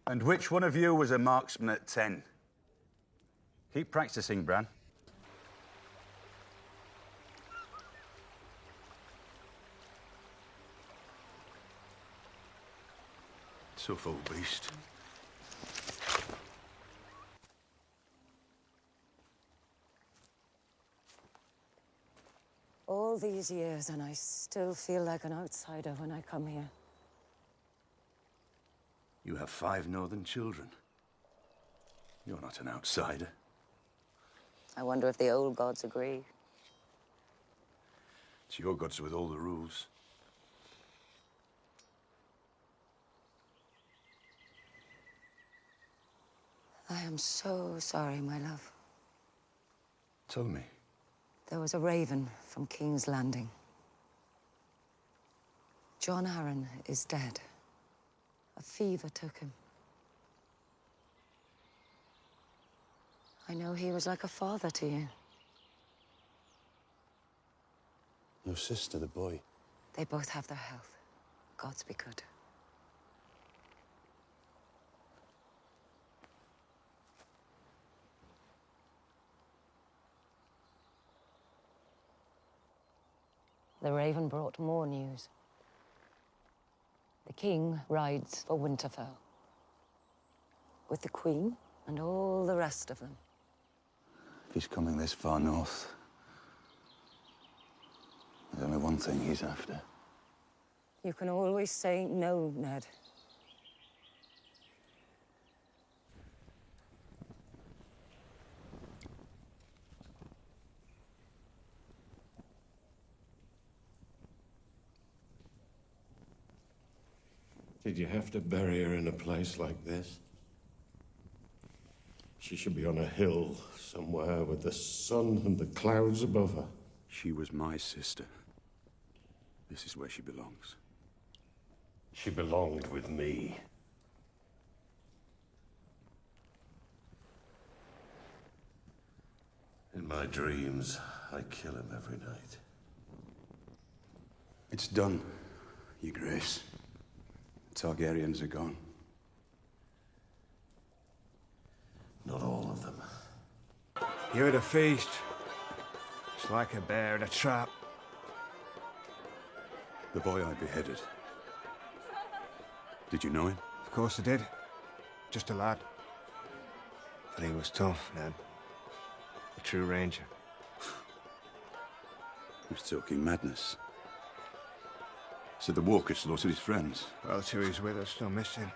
And which one of you was a marksman at 10? Keep practicing, Bran. Tough old beast. All these years, and I still feel like an outsider when I come here. You have 5 northern children. You're not an outsider. I wonder if the old gods agree. It's your gods with all the rules. I am so sorry, my love. Tell me. There was a raven from King's Landing. Jon Arryn is dead. A fever took him. I know he was like a father to you. Your sister, the boy. They both have their health. Gods be good. The raven brought more news. The king rides for Winterfell. With the queen and all the rest of them. If he's coming this far north, there's only one thing he's after. You can always say no, Ned. Did you have to bury her in a place like this? She should be on a hill somewhere with the sun and the clouds above her. She was my sister. This is where she belongs. She belonged with me. In my dreams, I kill him every night. It's done, Your Grace. The Targaryens are gone. Not all of them. You're at a feast. It's like a bear in a trap. The boy I beheaded. Did you know him? Of course I did. Just a lad. But he was tough, Ned. A true ranger. He was talking madness. Said the walker slaughtered his friends. Well, two he's with us, still missing.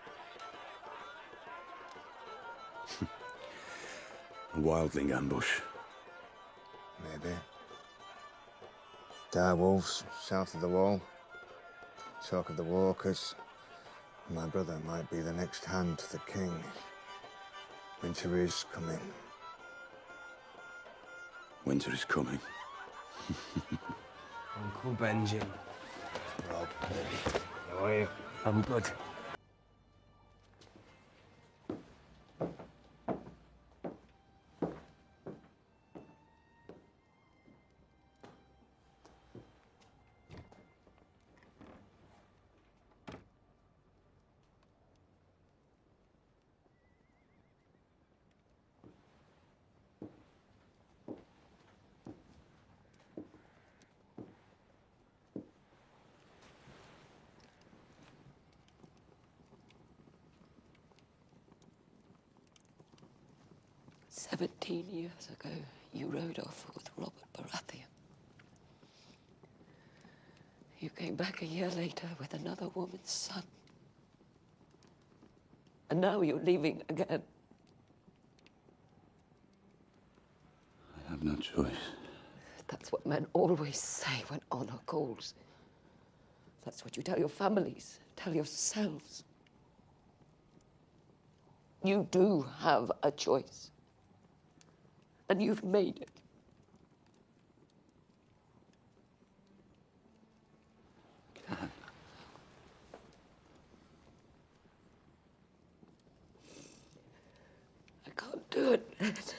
A wildling ambush. Maybe. Dire wolves south of the wall. Talk of the walkers. My brother might be the next hand to the king. Winter is coming. Winter is coming. Uncle Benjen. Robb. How are you? I'm good. "17 years ago, you rode off with Robert Baratheon. You came back a year later with another woman's son. And now you're leaving again. I have no choice. That's what men always say when honor calls. That's what you tell your families, tell yourselves. You do have a choice. And you've made it. Can. I can't do it, Ned.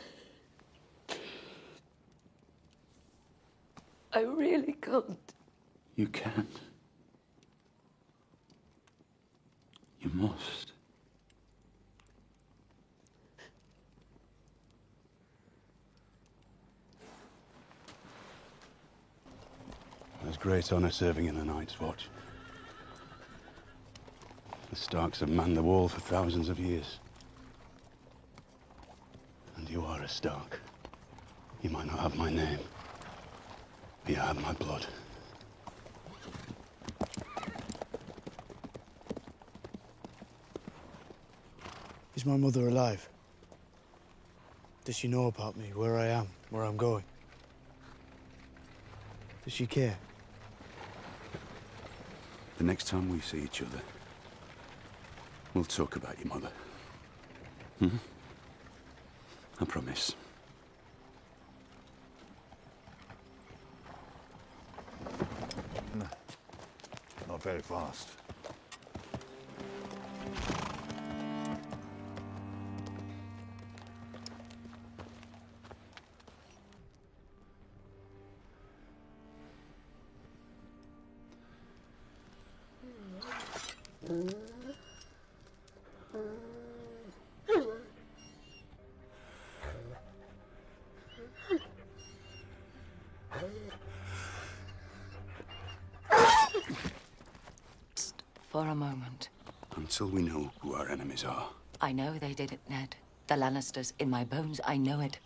I really can't. You can. You must. There's great honor serving in the Night's Watch. The Starks have manned the wall for thousands of years. And you are a Stark. You might not have my name, but you have my blood. Is my mother alive? Does she know about me, where I am, where I'm going? Does she care? The next time we see each other, we'll talk about your mother. Hmm? I promise. Not very fast. For a moment. Until we know who our enemies are. I know they did it, Ned. The Lannisters in my bones, I know it.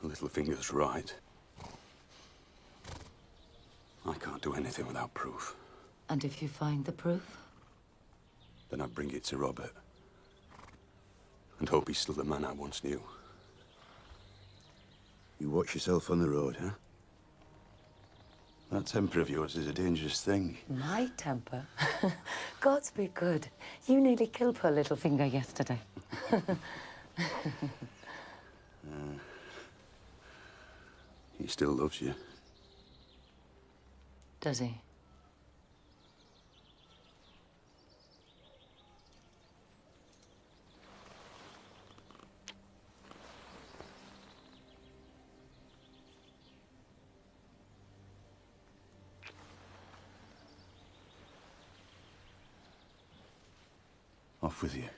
Littlefinger's right. I can't do anything without proof. And if you find the proof? Then I bring it to Robert. And hope he's still the man I once knew. You watch yourself on the road, huh? That temper of yours is a dangerous thing. My temper? Gods be good. You nearly killed poor Littlefinger yesterday. He still loves you. Does he? Off with you.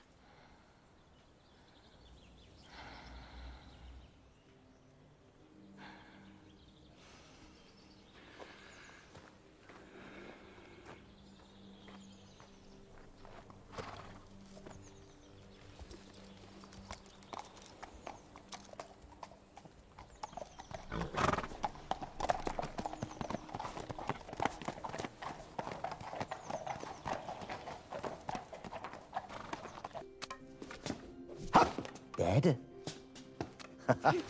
Dead?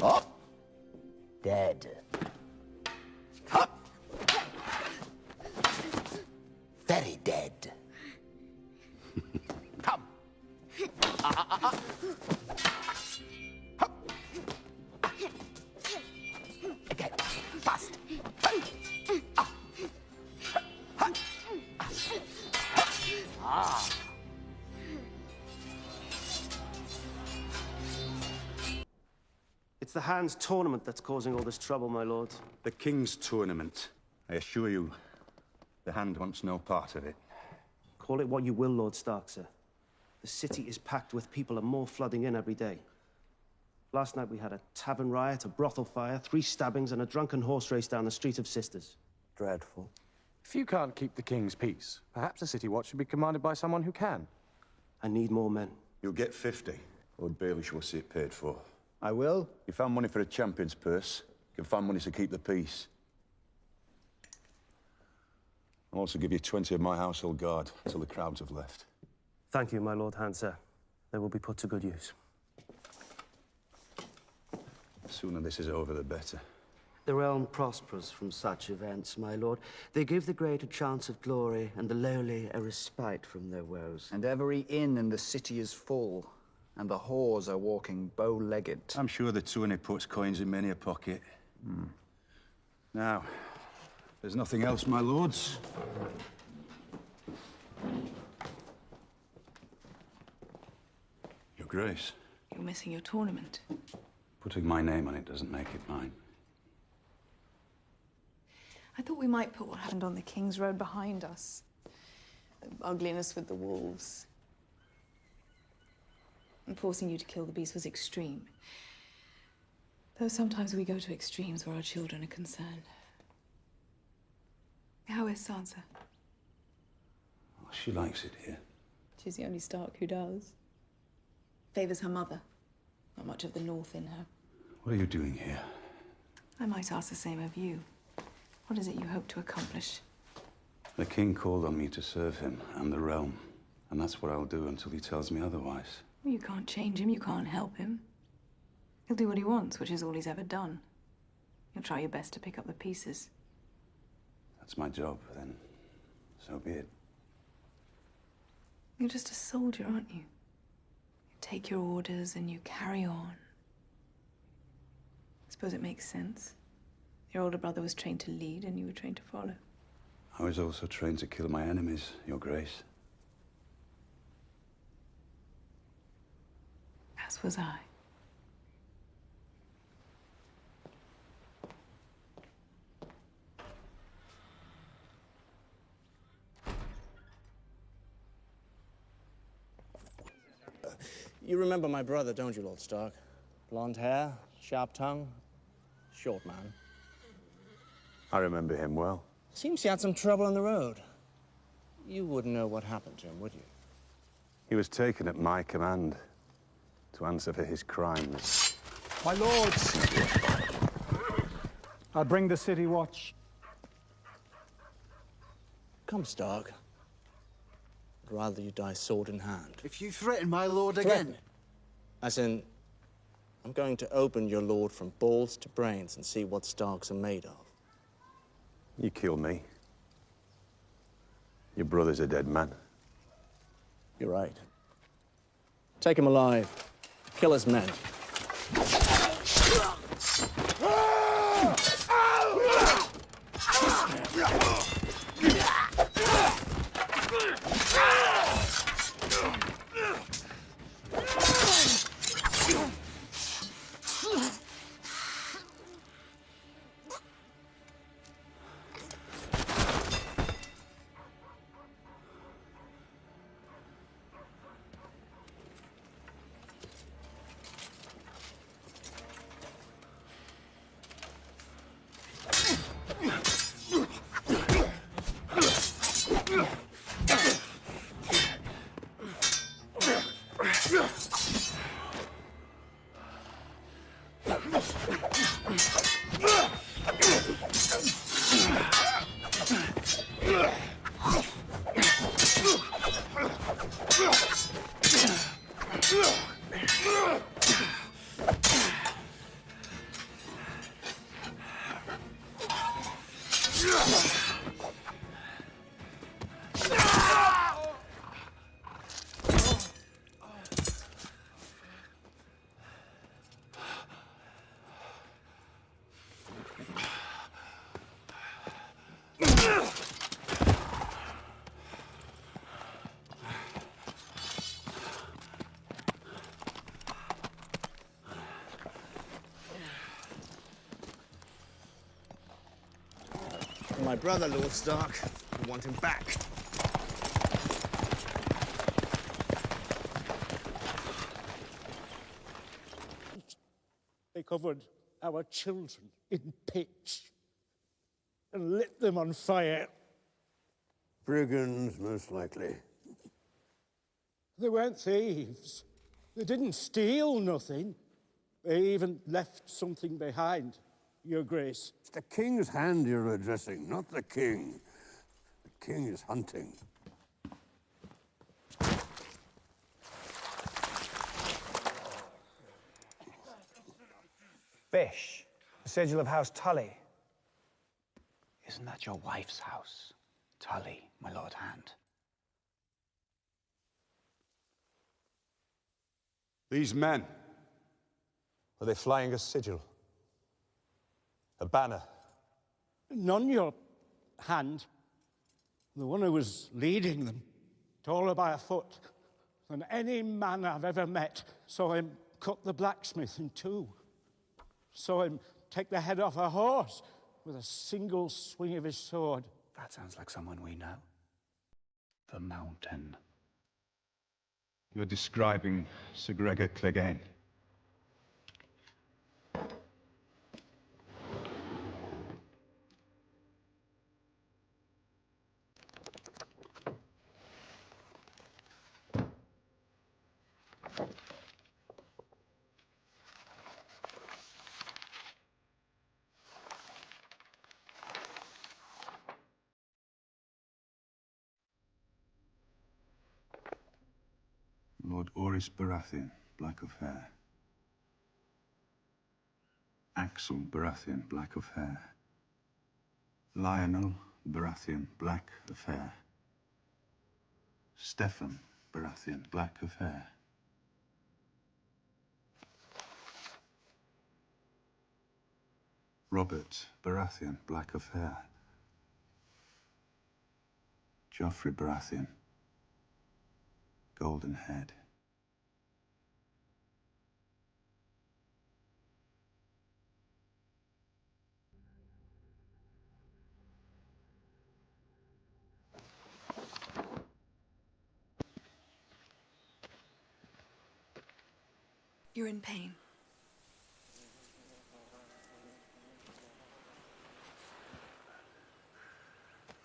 Oh. Dead. Very dead. Come. Again. Fast. Ah. It's the Hand's tournament that's causing all this trouble, my lord. The King's tournament. I assure you, the Hand wants no part of it. Call it what you will, Lord Stark, sir. The city is packed with people and more flooding in every day. Last night we had a tavern riot, a brothel fire, 3 stabbings, and a drunken horse race down the Street of Sisters. Dreadful. If you can't keep the king's peace, perhaps the city watch should be commanded by someone who can. I need more men. You'll get 50. Lord Baelish will see it paid for. I will. You found money for a champion's purse. You can find money to keep the peace. I'll also give you 20 of my household guard until the crowds have left. Thank you, my Lord Hand, sir. They will be put to good use. The sooner this is over, the better. The realm prospers from such events, my lord. They give the great a chance of glory, and the lowly a respite from their woes. And every inn in the city is full, and the whores are walking bow-legged. I'm sure the Tuanny puts coins in many a pocket. Now, if there's nothing else, my lords. Your Grace. You're missing your tournament. Putting my name on it doesn't make it mine. I thought we might put what happened on the King's Road behind us. The ugliness with the wolves. and forcing you to kill the beast was extreme. Though sometimes we go to extremes where our children are concerned. How is Sansa? Well, she likes it here. She's the only Stark who does. Favors her mother. Not much of the North in her. What are you doing here? I might ask the same of you. What is it you hope to accomplish? The king called on me to serve him and the realm, and that's what I'll do until he tells me otherwise. You can't change him, you can't help him. He'll do what he wants, which is all he's ever done. You'll try your best to pick up the pieces. That's my job, then. So be it. You're just a soldier, aren't you? You take your orders and you carry on. I suppose it makes sense. Your older brother was trained to lead and you were trained to follow. I was also trained to kill my enemies, Your Grace. As was I. You remember my brother, don't you, Lord Stark? Blonde hair, sharp tongue, short man. I remember him well. Seems he had some trouble on the road. You wouldn't know what happened to him, would you? He was taken at my command to answer for his crimes. My lords, I bring the city watch. Come, Stark. I'd rather you die sword in hand. If you threaten my lord again... As in, I'm going to open your lord from balls to brains and see what Starks are made of. You kill me. Your brother's a dead man. You're right. Take him alive. Kill his men. My brother, Lord Stark. I want him back. They covered our children in pitch and lit them on fire. Brigands, most likely. They weren't thieves. They didn't steal nothing. They even left something behind, Your Grace. It's the king's hand you're addressing, not the king. The king is hunting. Fish, the sigil of House Tully. Isn't that your wife's house? Tully, my Lord Hand. These men, are they flying a sigil? A banner? None, Your Hand. The one who was leading them, taller by a foot than any man I've ever met, saw him cut the blacksmith in two. Saw him take the head off a horse with a single swing of his sword. That sounds like someone we know. The Mountain. You're describing Sir Gregor Clegane. Lord Oris Baratheon, black of hair. Axel Baratheon, black of hair. Lionel Baratheon, black of hair. Stefan Baratheon, black of hair. Robert Baratheon, black of hair. Joffrey Baratheon, golden head. You're in pain.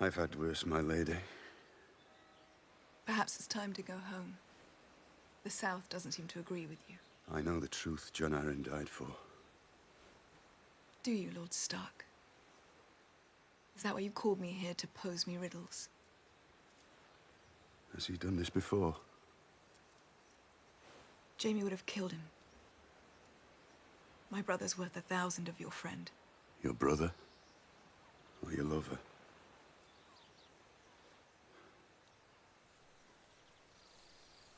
I've had worse, my lady. Perhaps it's time to go home. The South doesn't seem to agree with you. I know the truth Jon Arryn died for. Do you, Lord Stark? Is that why you called me here, to pose me riddles? Has he done this before? Jaime would have killed him. My brother's worth 1,000 of your friend. Your brother? Or your lover?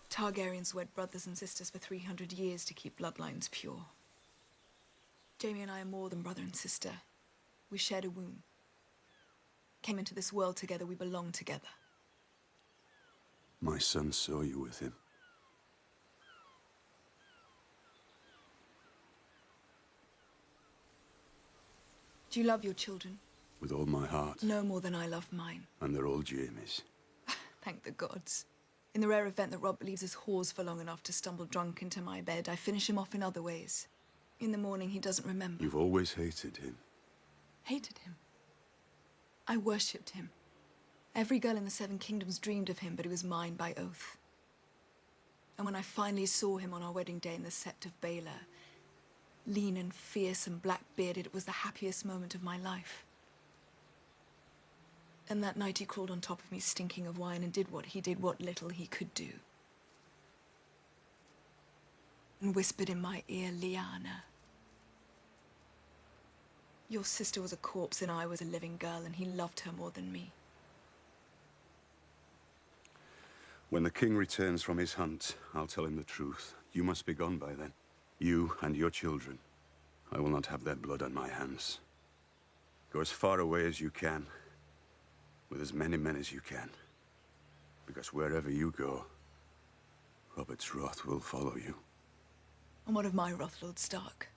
Targaryens wed brothers and sisters for 300 years to keep bloodlines pure. Jaime and I are more than brother and sister. We shared a womb. Came into this world together, we belong together. My son saw you with him. Do you love your children? With all my heart. No more than I love mine. And they're all Jaime's. Thank the gods. In the rare event that Robb leaves his whores for long enough to stumble drunk into my bed, I finish him off in other ways. In the morning, he doesn't remember. You've always hated him. Hated him? I worshipped him. Every girl in the Seven Kingdoms dreamed of him, but he was mine by oath. And when I finally saw him on our wedding day in the Sept of Baelor, lean and fierce and black-bearded, it was the happiest moment of my life. And that night he crawled on top of me, stinking of wine, and did what he did, what little he could do. And whispered in my ear, Lyanna. Your sister was a corpse and I was a living girl, and he loved her more than me. When the king returns from his hunt, I'll tell him the truth. You must be gone by then. You and your children. I will not have their blood on my hands. Go as far away as you can, with as many men as you can. Because wherever you go, Robert's wrath will follow you. And what of my wrath, Lord Stark?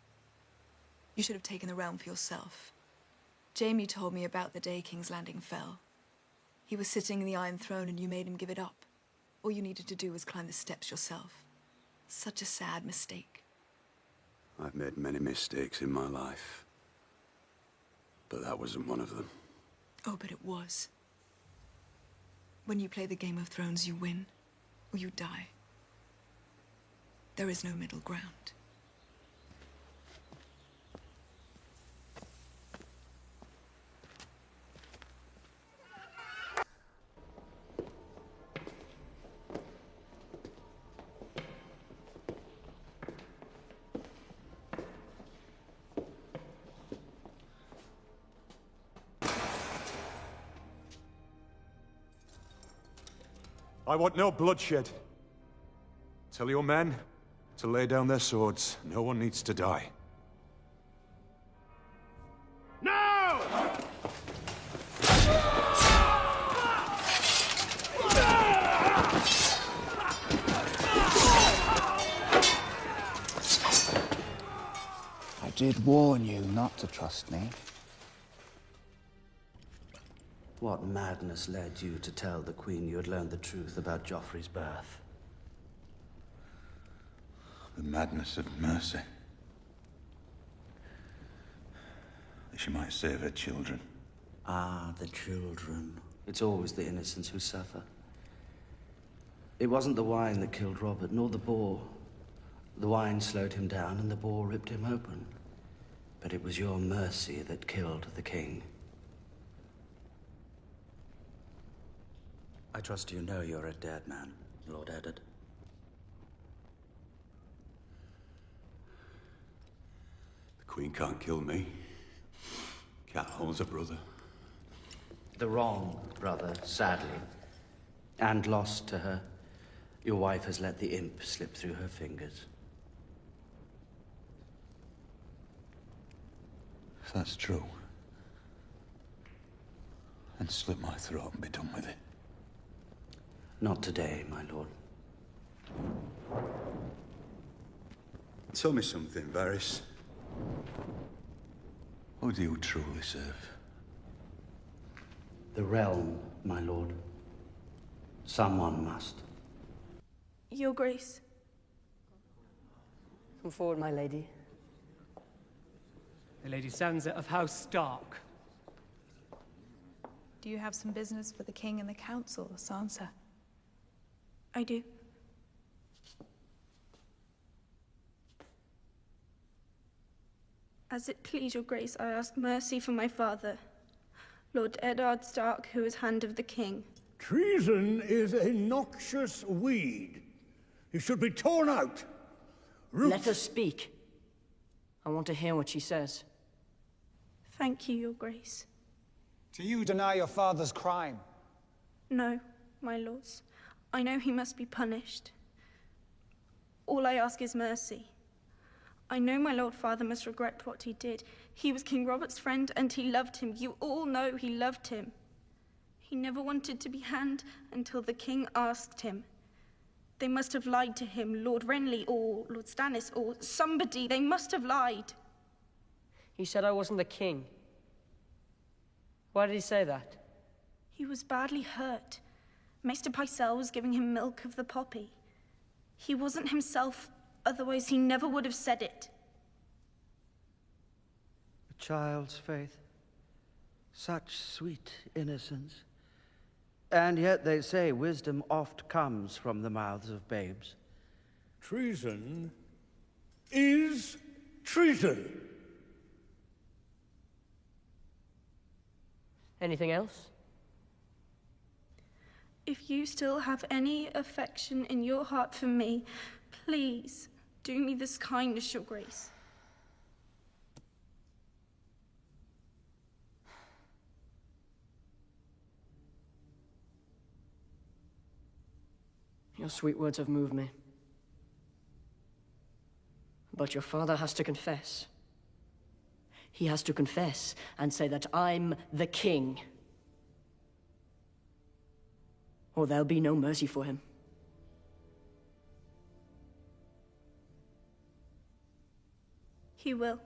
You should have taken the realm for yourself. Jaime told me about the day King's Landing fell. He was sitting in the Iron Throne and you made him give it up. All you needed to do was climb the steps yourself. Such a sad mistake. I've made many mistakes in my life. But that wasn't one of them. Oh, but it was. When you play the Game of Thrones, you win, or you die. There is no middle ground. I want no bloodshed. Tell your men to lay down their swords. No one needs to die. No! I did warn you not to trust me. What madness led you to tell the Queen you had learned the truth about Joffrey's birth? The madness of mercy. That she might save her children. Ah, the children. It's always the innocents who suffer. It wasn't the wine that killed Robert, nor the boar. The wine slowed him down and the boar ripped him open. But it was your mercy that killed the king. I trust you know you're a dead man, Lord Eddard. The Queen can't kill me. Cat holds a brother. The wrong brother, sadly. And lost to her. Your wife has let the imp slip through her fingers. If that's true, then slit my throat and be done with it. Not today, my lord. Tell me something, Varys. Who do you truly serve? The realm, my lord. Someone must. Your Grace. Come forward, my lady. The Lady Sansa of House Stark. Do you have some business for the king and the council, Sansa? I do. As it please your grace, I ask mercy for my father, Lord Eddard Stark, who is hand of the king. Treason is a noxious weed. It should be torn out. Let her speak. I want to hear what she says. Thank you, your grace. Do you deny your father's crime? No, my lords. I know he must be punished. All I ask is mercy. I know my lord father must regret what he did. He was King Robert's friend and he loved him. You all know he loved him. He never wanted to be hand until the king asked him. They must have lied to him, Lord Renly or Lord Stannis or somebody. They must have lied. He said I wasn't the king. Why did he say that? He was badly hurt. Maester Pycelle was giving him milk of the poppy. He wasn't himself, otherwise he never would have said it. A child's faith. Such sweet innocence. And yet they say wisdom oft comes from the mouths of babes. Treason is treason. Anything else? If you still have any affection in your heart for me, please do me this kindness, your grace. Your sweet words have moved me. But your father has to confess. He has to confess and say that I'm the king. Or there'll be no mercy for him. He will.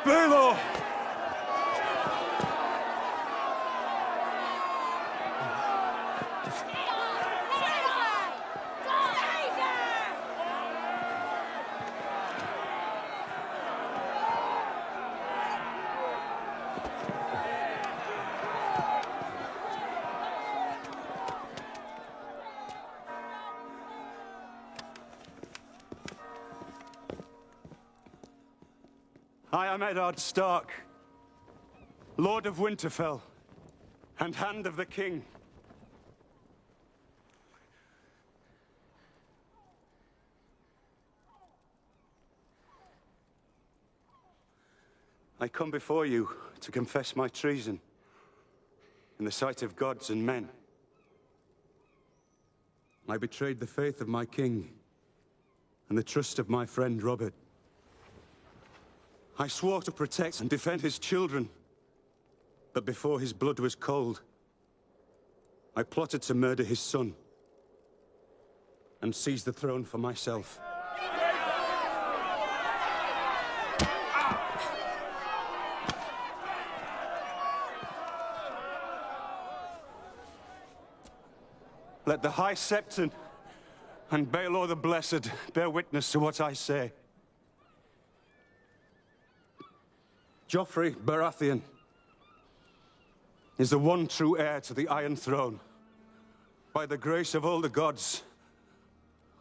Baelor! I am Eddard Stark, Lord of Winterfell, and Hand of the King. I come before you to confess my treason. in the sight of gods and men. I betrayed the faith of my king and the trust of my friend Robert. I swore to protect and defend his children, but before his blood was cold, I plotted to murder his son and seize the throne for myself. Let the High Septon and Baelor the Blessed bear witness to what I say. Joffrey Baratheon is the one true heir to the Iron Throne. By the grace of all the gods,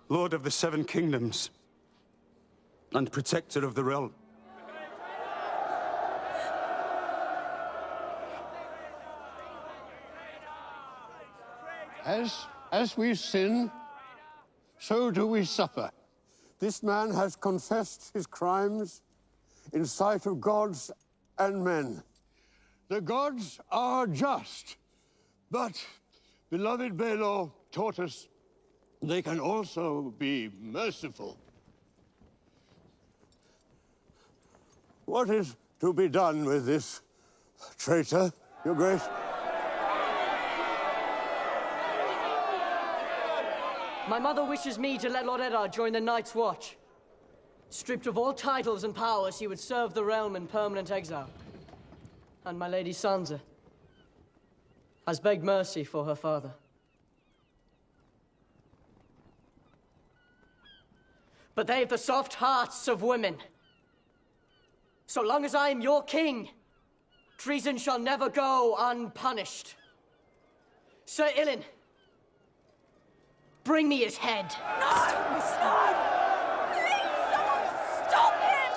Lord of the Seven Kingdoms, and Protector of the realm. As we sin, so do we suffer. This man has confessed his crimes in sight of gods and men. The gods are just, but beloved Baelor taught us they can also be merciful. What is to be done with this traitor, Your Grace? My mother wishes me to let Lord Eddard join the Night's Watch. Stripped of all titles and powers, he would serve the realm in permanent exile. And my lady Sansa has begged mercy for her father. But they've the soft hearts of women. So long as I am your king, treason shall never go unpunished. Sir Ilyn, bring me his head. No! No! Please, someone stop him!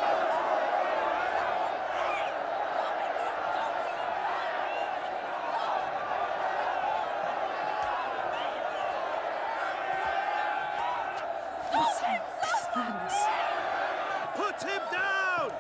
Stop him! Stannis. Put him down!